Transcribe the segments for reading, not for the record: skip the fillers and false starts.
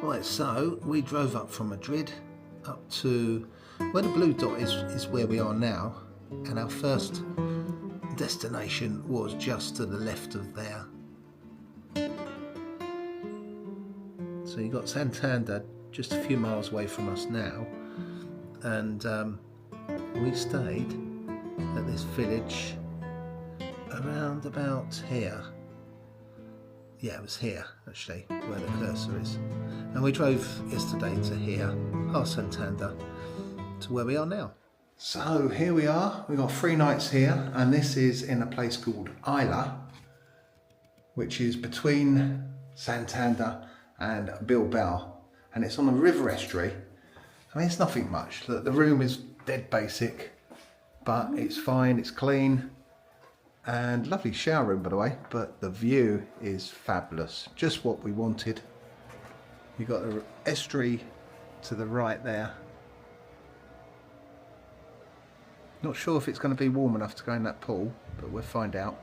Right, so we drove up from Madrid up to where the blue dot is where we are now, and our first destination was just to the left of there. So you got Santander just a few miles away from us now, and we stayed at this village around about here. Yeah, it was here actually where the cursor is, and we drove yesterday to here, past Santander, to where we are now. So here we are, we've got 3 nights here, and this is in a place called Isla, which is between Santander and Bilbao, and it's on a river estuary. I mean, it's nothing much. The room is dead basic, but it's fine, it's clean, and lovely shower room by the way, but the view is fabulous, just what we wanted. You've got the estuary to the right there. Not sure if it's going to be warm enough to go in that pool, but we'll find out.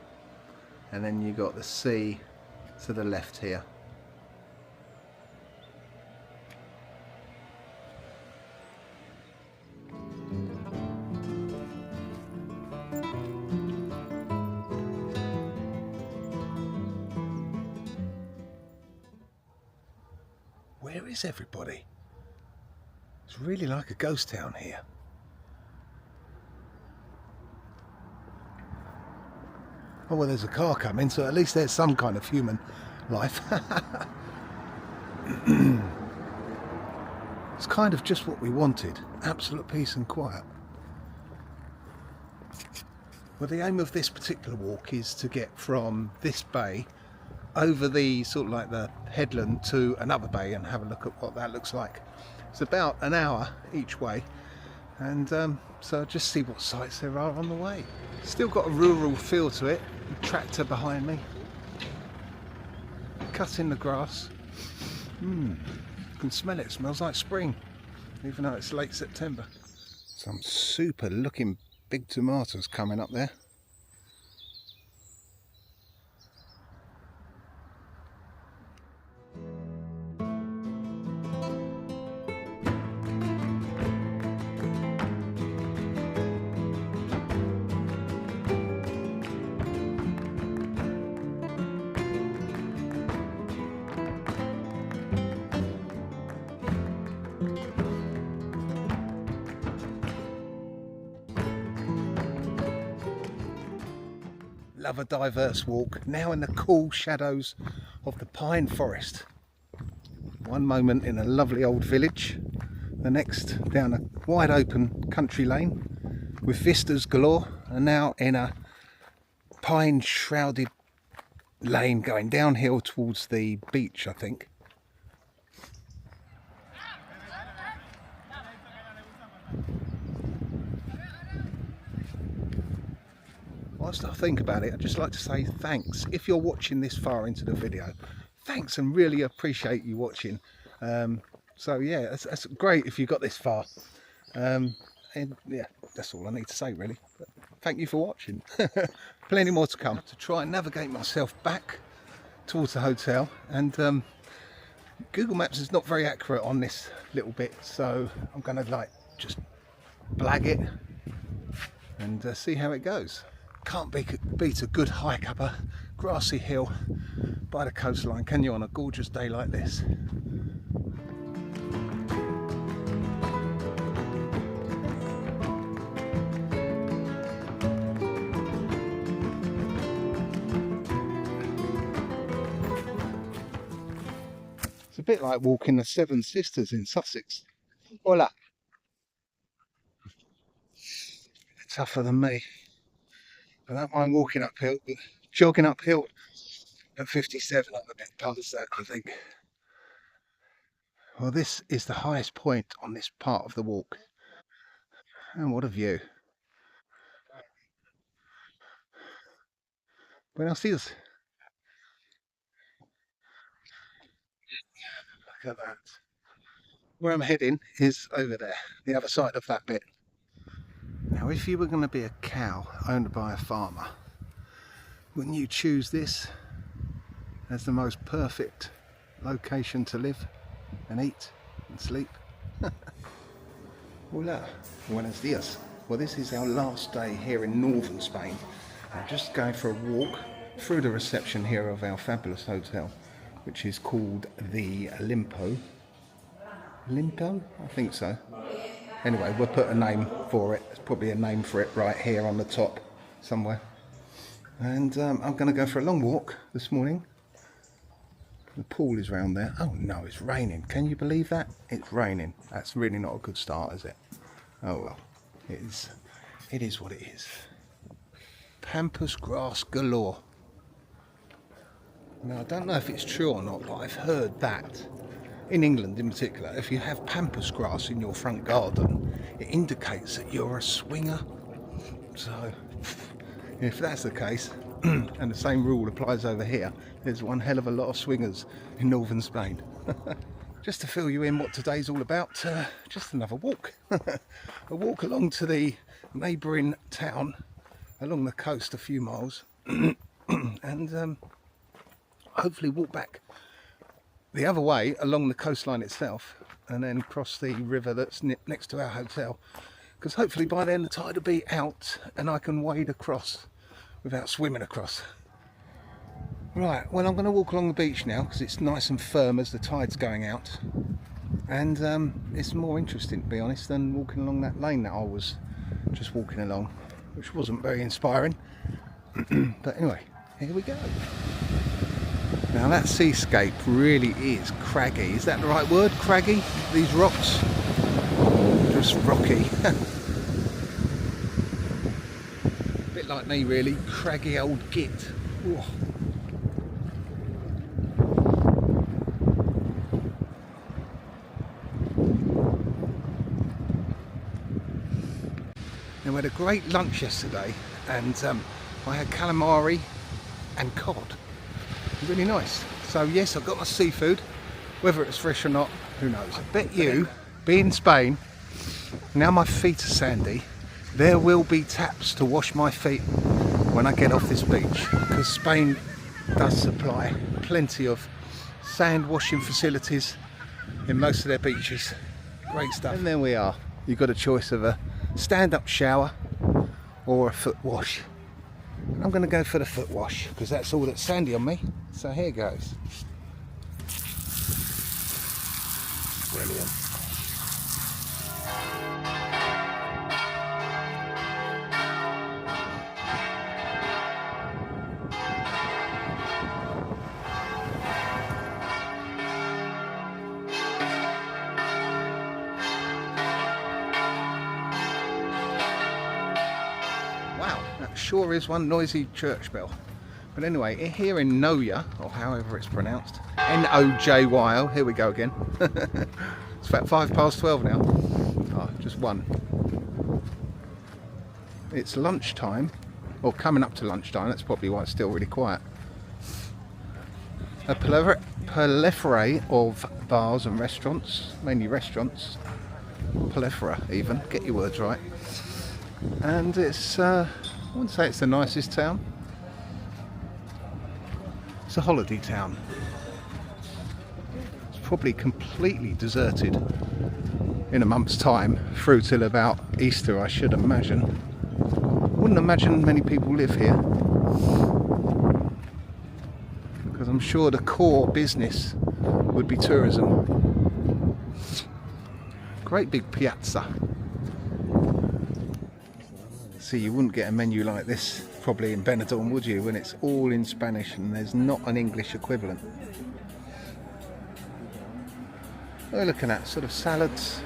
And then you've got the sea to the left here. Where is everybody? It's really like a ghost town here. Oh well, there's a car coming, so at least there's some kind of human life. It's kind of just what we wanted. Absolute peace and quiet. Well, the aim of this particular walk is to get from this bay over the sort of like the headland to another bay and have a look at what that looks like. It's about an hour each way, and so just see what sights there are on the way. Still got a rural feel to it. The tractor behind me, cutting the grass. You can smell it. It smells like spring, even though it's late September. Some super looking big tomatoes coming up there. Love a diverse walk, now in the cool shadows of the pine forest. One moment in a lovely old village, the next down a wide open country lane with vistas galore, and now in a pine shrouded lane going downhill towards the beach, I think. Whilst I think about it, I'd just like to say thanks. If you're watching this far into the video, thanks, and really appreciate you watching. So yeah, that's great if you got this far. And yeah, that's all I need to say really. But thank you for watching. Plenty more to come. To try and navigate myself back towards the hotel, and Google Maps is not very accurate on this little bit, so I'm going to like just blag it and see how it goes. Can't beat a good hike up a grassy hill by the coastline, can you, on a gorgeous day like this? It's a bit like walking the Seven Sisters in Sussex. Hola. Tougher than me. I don't mind walking uphill, but jogging uphill at 57, I'm a bit past that, I think. Well, this is the highest point on this part of the walk. And what a view. Buenos dias. Look at that. Where I'm heading is over there, the other side of that bit. Now, if you were going to be a cow owned by a farmer, wouldn't you choose this as the most perfect location to live? and eat and sleep. Hola, buenos dias. Well, this is our last day here in northern Spain. I'm just going for a walk through the reception here of our fabulous hotel, which is called the Limpo. Limpo? I think so. Anyway, we'll put a name for it. There's probably a name for it right here on the top somewhere. And I'm going to go for a long walk this morning. The pool is round there. Oh no, it's raining. Can you believe that? It's raining. That's really not a good start, is it? Oh well, it is. It is what it is. Pampas grass galore. Now I don't know if it's true or not, but I've heard that in England in particular, if you have pampas grass in your front garden, it indicates that you're a swinger. So if that's the case, and the same rule applies over here, there's one hell of a lot of swingers in northern Spain. Just to fill you in what today's all about, just another walk. A walk along to the neighbouring town, along the coast a few miles, and hopefully walk back the other way along the coastline itself, and then cross the river that's next to our hotel, because hopefully by then the tide will be out and I can wade across without swimming across. Right, well, I'm going to walk along the beach now because it's nice and firm as the tide's going out, and it's more interesting, to be honest, than walking along that lane that I was just walking along, which wasn't very inspiring. But anyway, here we go. Now that seascape really is craggy. Is that the right word? Craggy? These rocks? Just rocky. Bit like me really, craggy old git. Whoa. Now we had a great lunch yesterday, and I had calamari and cod. Really nice. So yes, I've got my seafood. Whether it's fresh or not, who knows. I bet you, being Spain, now my feet are sandy, there will be taps to wash my feet when I get off this beach, because Spain does supply plenty of sand washing facilities in most of their beaches. Great stuff. And there we are. You've got a choice of a stand-up shower or a foot wash. I'm going to go for the foot wash because that's all that's sandy on me. So here goes. Brilliant. Wow, that sure is one noisy church bell. But anyway, here in Noya, or however it's pronounced, N-O-J-Y-O, here we go again. It's about 12:05 now. Oh, just one. It's lunchtime, or coming up to lunchtime, that's probably why it's still really quiet. A proliferate of bars and restaurants, mainly restaurants. Proliferate even, get your words right. And it's, I wouldn't say it's the nicest town. It's a holiday town. It's probably completely deserted in a month's time, through till about Easter, I should imagine. Wouldn't imagine many people live here, because I'm sure the core business would be tourism. Great big piazza. See, you wouldn't get a menu like this probably in Benidorm, would you, when it's all in Spanish and there's not an English equivalent. What are we looking at? Sort of salads.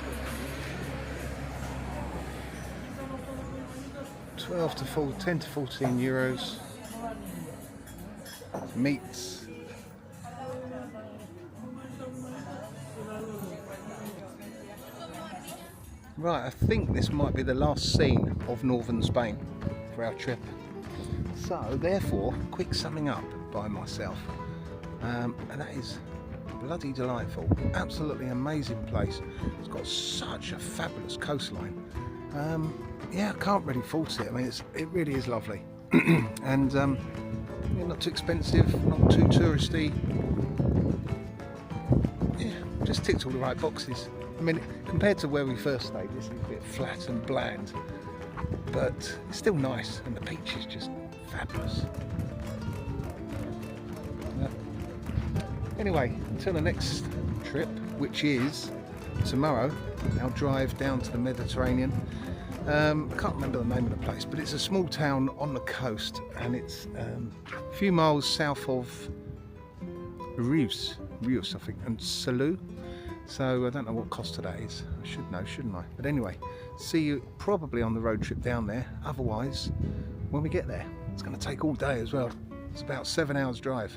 10 to 14 euros. Meats. Right, I think this might be the last scene of northern Spain for our trip. So, therefore, quick summing up by myself. And that is bloody delightful. Absolutely amazing place. It's got such a fabulous coastline. Yeah, I can't really fault it. I mean, it really is lovely. And yeah, not too expensive, not too touristy. Yeah, just ticked all the right boxes. I mean, compared to where we first stayed, this is a bit flat and bland, but it's still nice, and the beach is just fabulous. Anyway, until the next trip, which is tomorrow, our drive down to the Mediterranean. I can't remember the name of the place, but it's a small town on the coast, and it's a few miles south of Rius, I think, and Salou. So I don't know what Costa that is. I should know, shouldn't I? But anyway, see you probably on the road trip down there. Otherwise, when we get there, it's going to take all day as well. It's about 7 hours drive.